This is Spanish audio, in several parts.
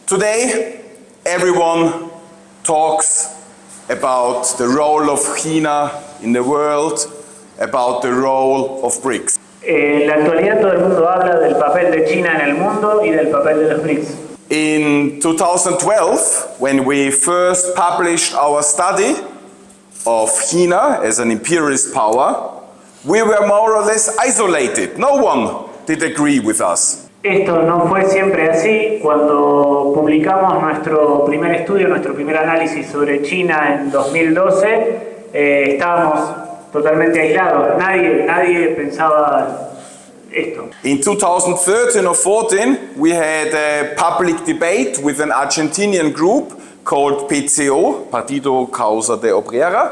Today, everyone talks about the role of China in the world, about the role of BRICS. En la actualidad todo el mundo habla del papel de China en el mundo y del papel de los BRICS. In 2012, when we first published our study of China as an imperialist power, we were more or less isolated. No one did agree with us. Esto no fue siempre así. Cuando publicamos nuestro primer estudio, nuestro primer análisis sobre China en 2012, estábamos totalmente aislados. Nadie pensaba esto. In 2013 or 14, we had a public debate with an Argentinian group called PTO, Partido Causa de Obrera,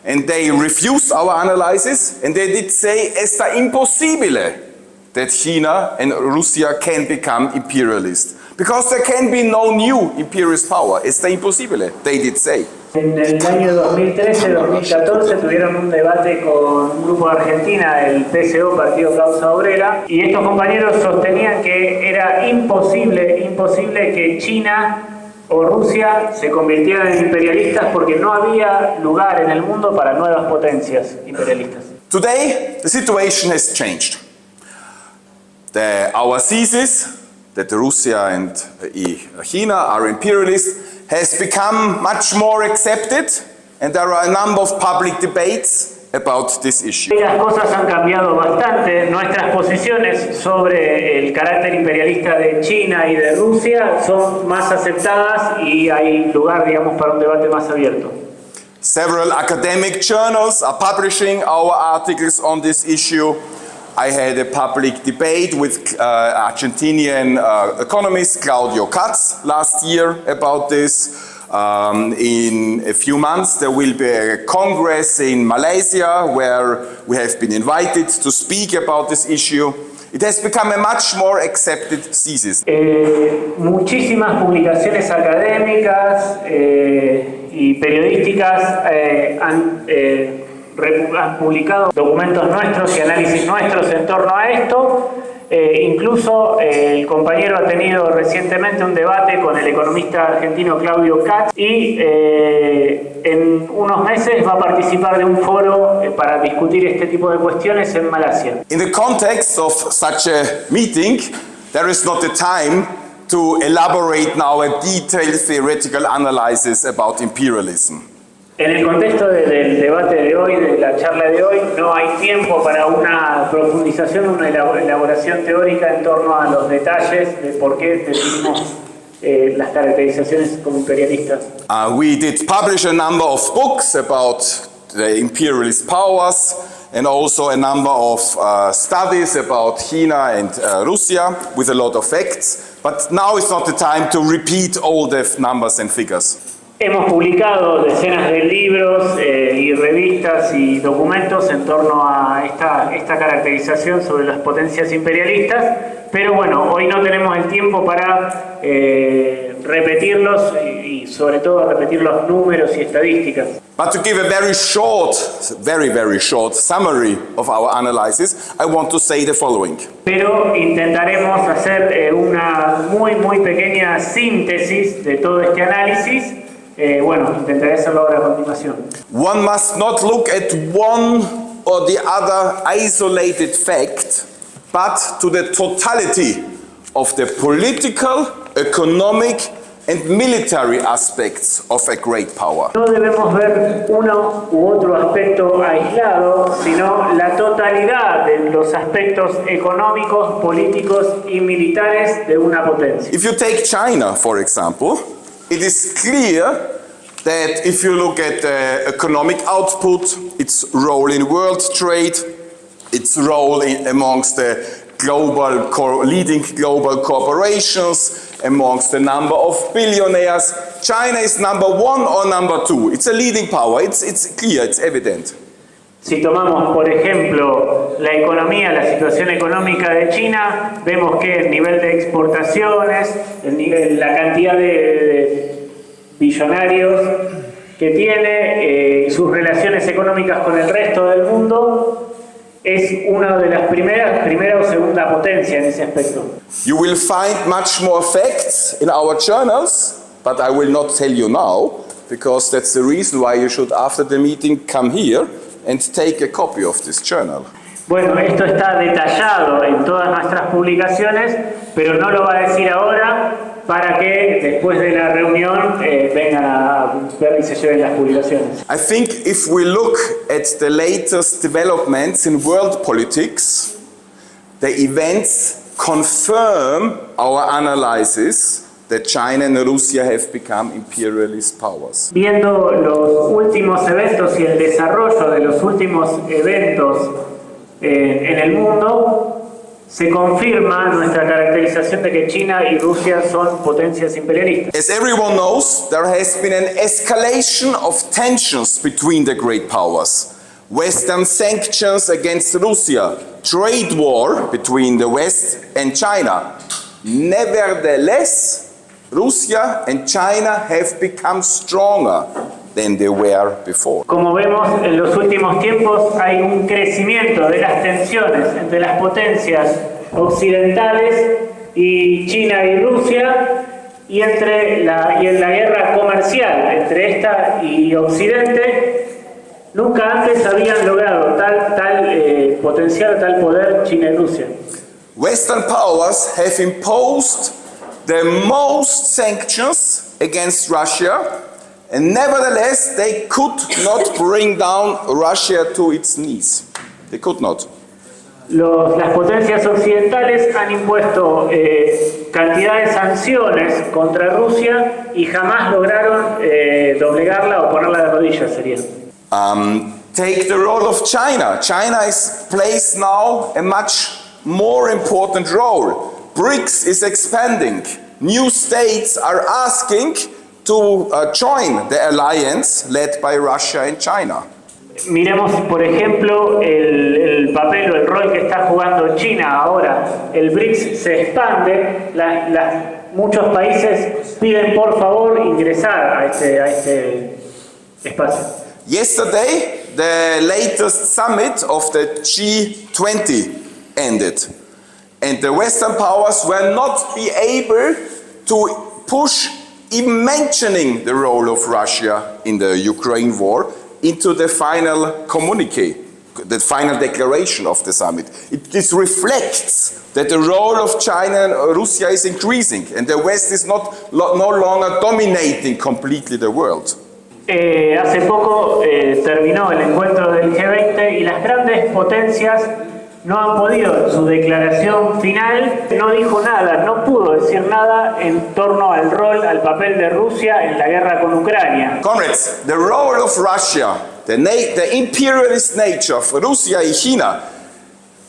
and they refused our analysis, and they did say, "Está impossibile that China and Russia can become imperialist, because there can be no new imperialist power. Está impossibile," they did say. En el año 2013-2014 tuvieron un debate con un grupo de Argentina, el PCO, Partido Causa Obrera, y estos compañeros sostenían que era imposible que China o Rusia se convirtieran en imperialistas porque no había lugar en el mundo para nuevas potencias imperialistas. Today, the situation has changed. Our thesis that Russia and China are imperialists has become much more accepted, and there are a number of public debates about this issue. Las cosas han cambiado bastante. Nuestras posiciones sobre el carácter imperialista de China y de Rusia son más aceptadas y hay lugar, digamos, para un debate más abierto. Several academic journals are publishing our articles on this issue. I had a public debate with Argentinian economist Claudio Katz last year about this. In a few months there will be a congress in Malaysia where we have been invited to speak about this issue. It has become a much more accepted thesis. Muchísimas publicaciones académicas y periodísticas han publicado documentos nuestros y análisis nuestros en torno a esto. Incluso el compañero ha tenido recientemente un debate con el economista argentino Claudio Katz y en unos meses va a participar de un foro para discutir este tipo de cuestiones en Malasia. In the context of such a meeting, there is not the time to elaborate now a detailed theoretical analysis about imperialism. En el contexto del debate de hoy, de la charla de hoy, no hay tiempo para una profundización, una elaboración teórica en torno a los detalles de por qué definimos las caracterizaciones como imperialistas. We did publish a number of books about the imperialist powers and also a number of studies about China and Russia with a lot of facts, but now is not the time to repeat all the numbers and figures. Hemos publicado decenas de libros y revistas y documentos en torno a esta caracterización sobre las potencias imperialistas, pero bueno, hoy no tenemos el tiempo para repetirlos y sobre todo repetir los números y estadísticas. But to give a very short summary of our analysis, I want to say the following. Pero intentaremos hacer una muy pequeña síntesis de todo este análisis. Bueno, intentaré hacerlo ahora a continuación. One must not look at one or the other isolated fact, but to the totality of the political, economic, and military aspects of a great power. No debemos ver uno u otro aspecto aislado, sino la totalidad de los aspectos económicos, políticos y militares de una potencia. If you take China, for example, it is clear that if you look at the economic output, its role in world trade, its role amongst the leading global corporations, amongst the number of billionaires, China is number one or number two. It's a leading power. It's clear, it's evident. Si tomamos, por ejemplo, la economía, la situación económica de China, vemos que el nivel de exportaciones, la cantidad de billonarios que tiene, sus relaciones económicas con el resto del mundo, es una de las primera o segunda potencia en ese aspecto. You will find much more facts in our journals, but I will not tell you now, because that's the reason why you should, after the meeting, come here and take a copy of this journal. Bueno, esto está detallado en todas nuestras publicaciones, pero no lo va a decir ahora para que después de la reunión vengan a ver y se lleven las publicaciones. I think if we look at the latest developments in world politics, the events confirm our analysis that China and Russia have become imperialist powers. Viendo los últimos eventos y el desarrollo de los últimos eventos en el mundo, se confirma nuestra caracterización de que China y Rusia son potencias imperialistas. As everyone knows, there has been an escalation of tensions between the great powers. Western sanctions against Russia, trade war between the West and China. Nevertheless, Russia and China have become stronger than they were before. Como vemos, en los últimos tiempos hay un crecimiento de las tensiones entre las potencias occidentales y China y Rusia y en la guerra comercial entre esta y Occidente. Nunca antes habían logrado tal potencial, tal poder China y Rusia. Western powers have imposed the most sanctions against Russia, and nevertheless they could not bring down Russia to its knees. They could not. Las potencias occidentales han impuesto cantidad de sanciones contra Rusia y jamás lograron doblegarla o ponerla de rodillas, sería. Take the role of China. China plays now a much more important role. BRICS is expanding. New states are asking to join the alliance led by Russia and China. Miremos, por ejemplo, el papel o el rol que está jugando China ahora. El BRICS se expande, muchos países piden por favor ingresar a este espacio. Yesterday, the latest summit of the G20 ended, and the Western powers were not be able to push even mentioning the role of Russia in the Ukraine war into the final communique, the final declaration of the summit. This reflects that the role of China and Russia is increasing, and the West is no longer dominating completely the world. Hace poco terminó el encuentro del G20 y las grandes potencias no han podido, en su declaración final, no dijo nada, no pudo decir nada en torno al rol, al papel de Rusia en la guerra con Ucrania. Comrades, the role of Russia, the imperialist nature of Rusia y China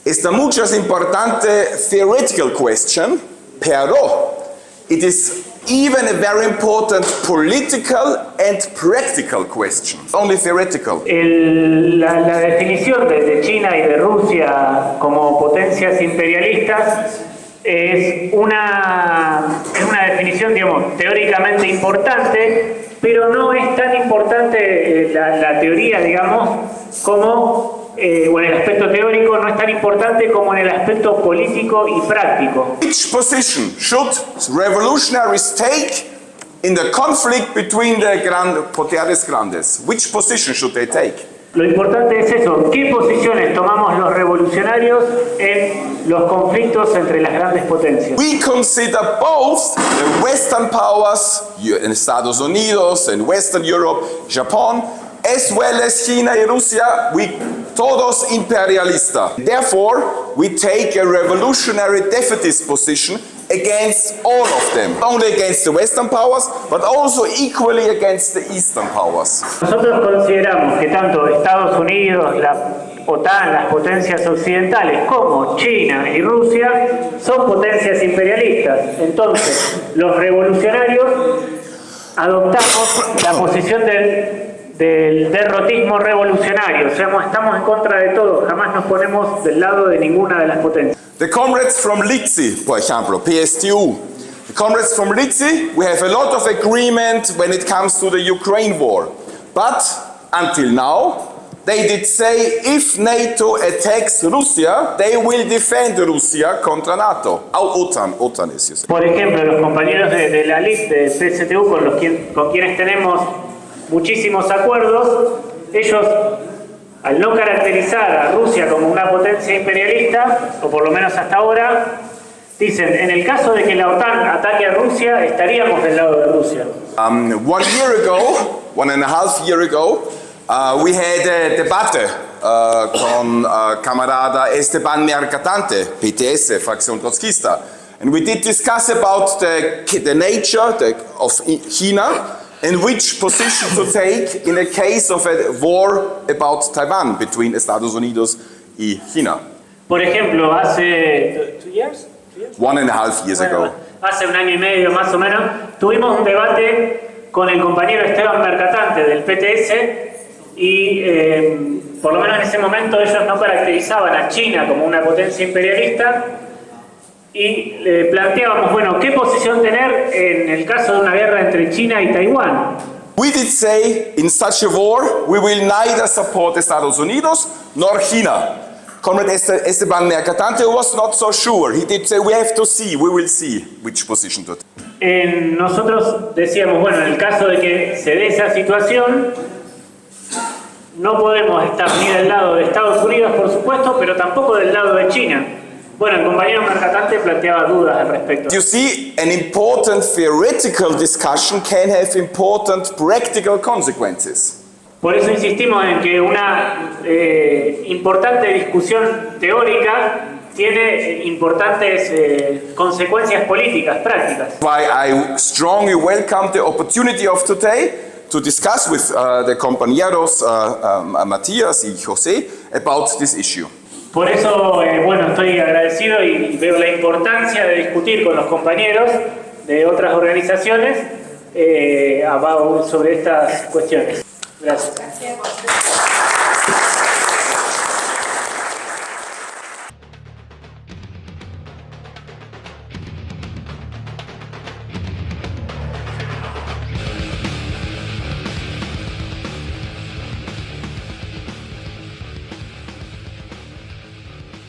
is the much as importante theoretical question, pero it is even a very important political and practical question, only theoretical. La definición de China y de Rusia como potencias imperialistas es una definición, digamos, teóricamente importante, pero no es tan importante la teoría, digamos, como o en el aspecto teórico no es tan importante como en el aspecto político y práctico. Which position should revolutionaries take in the conflict between the potencias grandes? Which position should they take? Lo importante es eso, ¿qué posiciones tomamos los revolucionarios en los conflictos entre las grandes potencias? We consider both the Western powers, in Estados Unidos and Western Europe, Japan, as well as China y Rusia, todos imperialista. Therefore, we take a revolutionary defeatist position against all of them. Not only against the Western powers, but also equally against the Eastern powers. Nosotros consideramos que tanto Estados Unidos, la OTAN, las potencias occidentales, como China y Rusia, son potencias imperialistas. Entonces, los revolucionarios adoptamos la posición del derrotismo revolucionario, o sea, estamos en contra de todo, jamás nos ponemos del lado de ninguna de las potencias. The comrades from UIT-CI, por ejemplo, PSTU, the comrades from UIT-CI, we have a lot of agreement when it comes to the Ukraine war, but until now, They did say if NATO attacks Russia, they will defend Russia contra NATO. OTAN es eso. Por ejemplo, los compañeros de la LIT de CSTU con quienes tenemos muchísimos acuerdos, ellos, al no caracterizar a Rusia como una potencia imperialista, o por lo menos hasta ahora, dicen, en el caso de que la OTAN ataque a Rusia, estaríamos del lado de Rusia. 1.5 years ago, we had a debate con camarada Esteban Mercatante, PTS, facción trotskista. And we did discuss about the nature of China and which position to take in a case of a war about Taiwan between Estados Unidos y China. Por ejemplo, hace 2 years? 1.5 years ago. Hace 1 año y medio más o menos, tuvimos un debate con el compañero Esteban Mercatante del PTS y por lo menos en ese momento ellos no caracterizaban a China como una potencia imperialista y le planteábamos, bueno, ¿qué posición tener en el caso de una guerra entre China y Taiwán? We did say in such a war we will neither support Estados Unidos nor China. Comrade Esteban Mercatante was not so sure. He did say we have to see, we will see which position to take. Nosotros decíamos, bueno, en el caso de que se dé esa situación, no podemos estar ni del lado de Estados Unidos, por supuesto, pero tampoco del lado de China. Bueno, el compañero Mercatante planteaba dudas al respecto. You see, an important theoretical discussion can have important practical consequences. Por eso insistimos en que una importante discusión teórica tiene importantes consecuencias políticas, prácticas. Why I strongly welcome the opportunity of today to discuss with the compañeros Matías y José about this issue. Por eso, bueno, estoy agradecido y veo la importancia de discutir con los compañeros de otras organizaciones sobre estas cuestiones. Gracias.